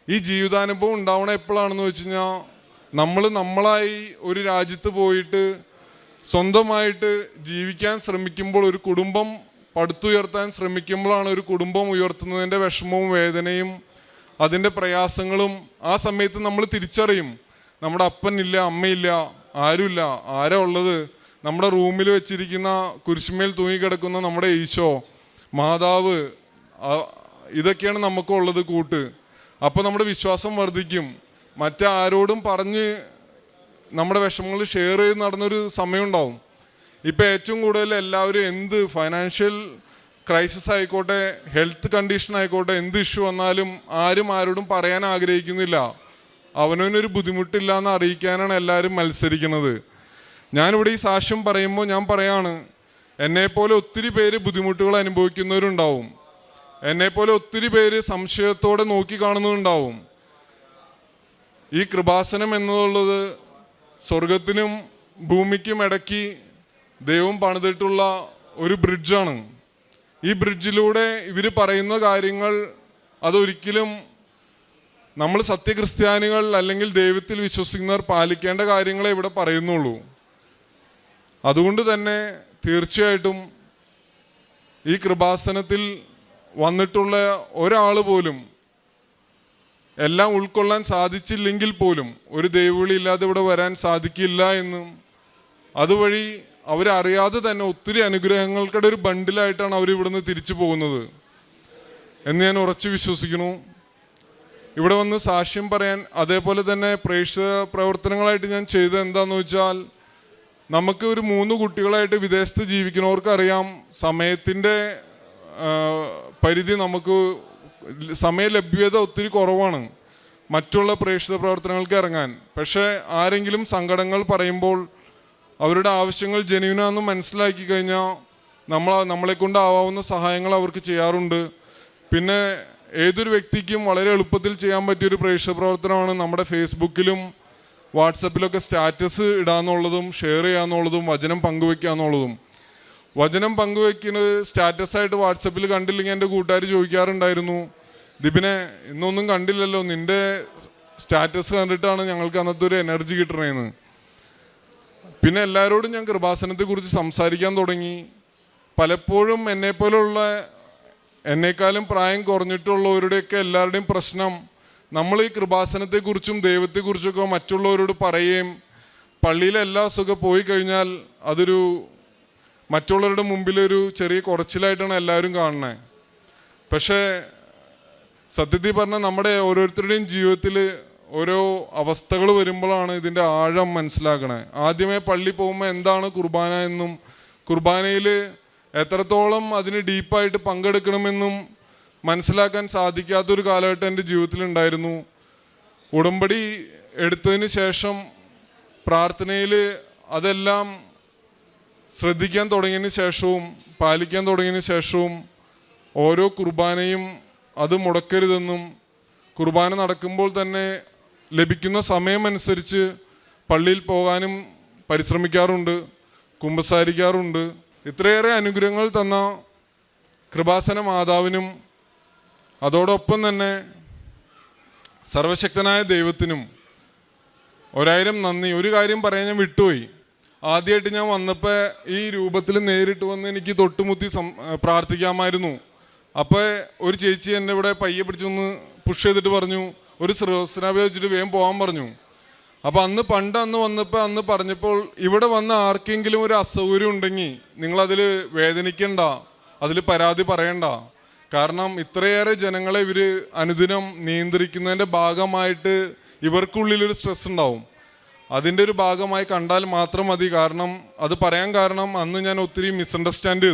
ഈ ജീവിതാനുഭവം ഉണ്ടാവണ എപ്പോഴാണെന്ന് വെച്ച് കഴിഞ്ഞാൽ, നമ്മളായി ഒരു രാജ്യത്ത് പോയിട്ട് സ്വന്തമായിട്ട് ജീവിക്കാൻ ശ്രമിക്കുമ്പോൾ, ഒരു കുടുംബം പടുത്തുയർത്താൻ ശ്രമിക്കുമ്പോഴാണ് ഒരു കുടുംബം ഉയർത്തുന്നതിൻ്റെ വിഷമവും വേദനയും അതിൻ്റെ പ്രയാസങ്ങളും ആ സമയത്ത് നമ്മൾ തിരിച്ചറിയും. നമ്മുടെ അപ്പനില്ല, അമ്മയില്ല, ആരുമില്ല. ആരാ ഉള്ളത്? നമ്മുടെ റൂമിൽ വെച്ചിരിക്കുന്ന കുരിശുമേൽ തൂങ്ങിക്കിടക്കുന്ന നമ്മുടെ ഈശോ, മാതാവ്, ഇതൊക്കെയാണ് നമുക്കുള്ളത് കൂട്ട്. അപ്പോൾ നമ്മുടെ വിശ്വാസം വർദ്ധിക്കും. മറ്റാരോടും പറഞ്ഞ് നമ്മുടെ വിഷമങ്ങൾ ഷെയർ ചെയ്ത് നടന്നൊരു സമയമുണ്ടാവും. ഇപ്പോൾ ഏറ്റവും കൂടുതൽ എല്ലാവരും എന്ത് ഫൈനാൻഷ്യൽ ക്രൈസിസ് ആയിക്കോട്ടെ, ഹെൽത്ത് കണ്ടീഷൻ ആയിക്കോട്ടെ, എന്ത് ഇഷ്യൂ വന്നാലും ആരോടും പറയാൻ ആഗ്രഹിക്കുന്നില്ല. അവനൊരു ബുദ്ധിമുട്ടില്ല എന്ന് അറിയിക്കാനാണ് എല്ലാവരും മത്സരിക്കുന്നത്. ഞാനിവിടെ ഈ സാക്ഷ്യം പറയുമ്പോൾ ഞാൻ പറയാണ്, എന്നെപ്പോലെ ഒത്തിരി പേര് ബുദ്ധിമുട്ടുകൾ അനുഭവിക്കുന്നവരുണ്ടാവും. എന്നെപ്പോലെ ഒത്തിരി പേര് സംശയത്തോടെ നോക്കി കാണുന്നതുണ്ടാവും. ഈ കൃപാസനം എന്നുള്ളത് സ്വർഗത്തിനും ഭൂമിക്കും ഇടയ്ക്ക് ദൈവം പണിതിട്ടുള്ള ഒരു ബ്രിഡ്ജാണ്. ഈ ബ്രിഡ്ജിലൂടെ ഇവർ പറയുന്ന കാര്യങ്ങൾ അതൊരിക്കലും നമ്മൾ സത്യക്രിസ്ത്യാനികൾ അല്ലെങ്കിൽ ദൈവത്തിൽ വിശ്വസിക്കുന്നവർ പാലിക്കേണ്ട കാര്യങ്ങളെ ഇവിടെ പറയുന്നുള്ളൂ. അതുകൊണ്ട് തന്നെ തീർച്ചയായിട്ടും ഈ കൃപാസനത്തിൽ വന്നിട്ടുള്ള ഒരാൾ പോലും എല്ലാം ഉൾക്കൊള്ളാൻ സാധിച്ചില്ലെങ്കിൽ പോലും ഒരു ദൈവവിളി ഇല്ലാതെ ഇവിടെ വരാൻ സാധിക്കില്ല എന്നും, അതുവഴി അവരറിയാതെ തന്നെ ഒത്തിരി അനുഗ്രഹങ്ങൾക്കിടെ ഒരു ബണ്ടിലായിട്ടാണ് അവർ ഇവിടുന്ന് തിരിച്ചു പോകുന്നത് എന്ന് ഞാൻ ഉറച്ചു വിശ്വസിക്കുന്നു. ഇവിടെ വന്ന് സാക്ഷ്യം പറയാൻ, അതേപോലെ തന്നെ പ്രേക്ഷിത പ്രവർത്തനങ്ങളായിട്ട് ഞാൻ ചെയ്തത് എന്താണെന്ന് വെച്ചാൽ, നമുക്ക് ഒരു 3 കുട്ടികളായിട്ട് വിദേശത്ത് ജീവിക്കുന്നവർക്കറിയാം സമയത്തിൻ്റെ പരിധി, നമുക്ക് സമയ ലഭ്യത ഒത്തിരി കുറവാണ് മറ്റുള്ള പ്രേക്ഷിത പ്രവർത്തനങ്ങൾക്ക് ഇറങ്ങാൻ. പക്ഷേ ആരെങ്കിലും സങ്കടങ്ങൾ പറയുമ്പോൾ അവരുടെ ആവശ്യങ്ങൾ ജെന്യൂനാണെന്ന് മനസ്സിലാക്കി കഴിഞ്ഞാൽ നമ്മളെ കൊണ്ടാവാവുന്ന സഹായങ്ങൾ അവർക്ക് ചെയ്യാറുണ്ട്. പിന്നെ ഏതൊരു വ്യക്തിക്കും വളരെ എളുപ്പത്തിൽ ചെയ്യാൻ പറ്റിയൊരു പ്രേക്ഷിത പ്രവർത്തനമാണ് നമ്മുടെ ഫേസ്ബുക്കിലും വാട്സപ്പിലൊക്കെ സ്റ്റാറ്റസ് ഇടാന്നുള്ളതും ഷെയർ ചെയ്യാന്നുള്ളതും വചനം പങ്കുവെക്കുക എന്നുള്ളതും. വചനം പങ്കുവെക്കുന്നത് സ്റ്റാറ്റസായിട്ട് വാട്സപ്പിൽ കണ്ടില്ലെങ്കിൽ എൻ്റെ കൂട്ടുകാർ ചോദിക്കാറുണ്ടായിരുന്നു, ദിപിനെ ഇന്നൊന്നും കണ്ടില്ലല്ലോ, നിൻ്റെ സ്റ്റാറ്റസ് കണ്ടിട്ടാണ് ഞങ്ങൾക്ക് അന്നത്തെ ഒരു എനർജി കിട്ടണേന്ന്. പിന്നെ എല്ലാവരോടും ഞാൻ കൃപാസനത്തെക്കുറിച്ച് സംസാരിക്കാൻ തുടങ്ങി. പലപ്പോഴും എന്നേക്കാളും പ്രായം കുറഞ്ഞിട്ടുള്ളവരുടെയൊക്കെ എല്ലാവരുടെയും പ്രശ്നം, നമ്മൾ ഈ കൃപാസനത്തെക്കുറിച്ചും ദൈവത്തെക്കുറിച്ചൊക്കെ മറ്റുള്ളവരോട് പറയുകയും പള്ളിയിലെ എല്ലാ സുഖം പോയി കഴിഞ്ഞാൽ അതൊരു മറ്റുള്ളവരുടെ മുമ്പിലൊരു ചെറിയ കുറച്ചിലായിട്ടാണ് എല്ലാവരും കാണുന്നത്. പക്ഷേ സത്യത്തിൽ പറഞ്ഞാൽ നമ്മുടെ ഓരോരുത്തരുടെയും ജീവിതത്തിൽ ഓരോ അവസ്ഥകൾ വരുമ്പോഴാണ് ഇതിൻ്റെ ആഴം മനസ്സിലാക്കണേ. ആദ്യമേ പള്ളി പോകുമ്പോൾ എന്താണ് കുർബാന എന്നും കുർബാനയിൽ എത്രത്തോളം അതിന് ഡീപ്പായിട്ട് പങ്കെടുക്കണമെന്നും മനസ്സിലാക്കാൻ സാധിക്കാത്തൊരു കാലഘട്ടം എൻ്റെ ജീവിതത്തിലുണ്ടായിരുന്നു. ഉടമ്പടി എടുത്തതിന് ശേഷം പ്രാർത്ഥനയിൽ അതെല്ലാം ശ്രദ്ധിക്കാൻ തുടങ്ങിയതിന് ശേഷവും പാലിക്കാൻ തുടങ്ങിയതിന് ശേഷവും ഓരോ കുർബാനയും അത് മുടക്കരുതെന്നും, കുർബാന നടക്കുമ്പോൾ തന്നെ ലഭിക്കുന്ന സമയമനുസരിച്ച് പള്ളിയിൽ പോകാനും പരിശ്രമിക്കാറുണ്ട്, കുമ്പസാരിക്കാറുണ്ട്. ഇത്രയേറെ അനുഗ്രഹങ്ങൾ തന്ന കൃപാസന മാതാവിനും അതോടൊപ്പം തന്നെ സർവശക്തനായ ദൈവത്തിനും 1000 നന്ദി. ഒരു കാര്യം പറയാൻ ഞാൻ വിട്ടുപോയി. ആദ്യമായിട്ട് ഞാൻ വന്നപ്പോൾ ഈ രൂപത്തിൽ നേരിട്ട് വന്ന് എനിക്ക് തൊട്ടുമുത്തി പ്രാർത്ഥിക്കാമായിരുന്നു. അപ്പോൾ ഒരു ചേച്ചി എന്നെ ഇവിടെ പയ്യെ പിടിച്ചൊന്ന് പുഷ് ചെയ്തിട്ട് പറഞ്ഞു, ഒരു ശ്രോസ്നാഭ വെച്ചിട്ട് വേഗം പോകാൻ പറഞ്ഞു. അപ്പോൾ അന്ന് പറഞ്ഞപ്പോൾ ഇവിടെ വന്ന ആർക്കെങ്കിലും ഒരു അസൗകര്യം ഉണ്ടെങ്കിൽ നിങ്ങളതിൽ വേദനിക്കണ്ട, അതിൽ പരാതി പറയണ്ട. കാരണം ഇത്രയേറെ ജനങ്ങളെ ഇവർ അനുദിനം നിയന്ത്രിക്കുന്നതിൻ്റെ ഭാഗമായിട്ട് ഇവർക്കുള്ളിലൊരു സ്ട്രെസ് ഉണ്ടാവും. അതിൻ്റെ ഒരു ഭാഗമായി കണ്ടാൽ മാത്രം മതി. കാരണം അത് പറയാൻ കാരണം അന്ന് ഞാൻ ഒത്തിരി മിസ്അണ്ടർസ്റ്റാൻഡ് ചെയ്തു.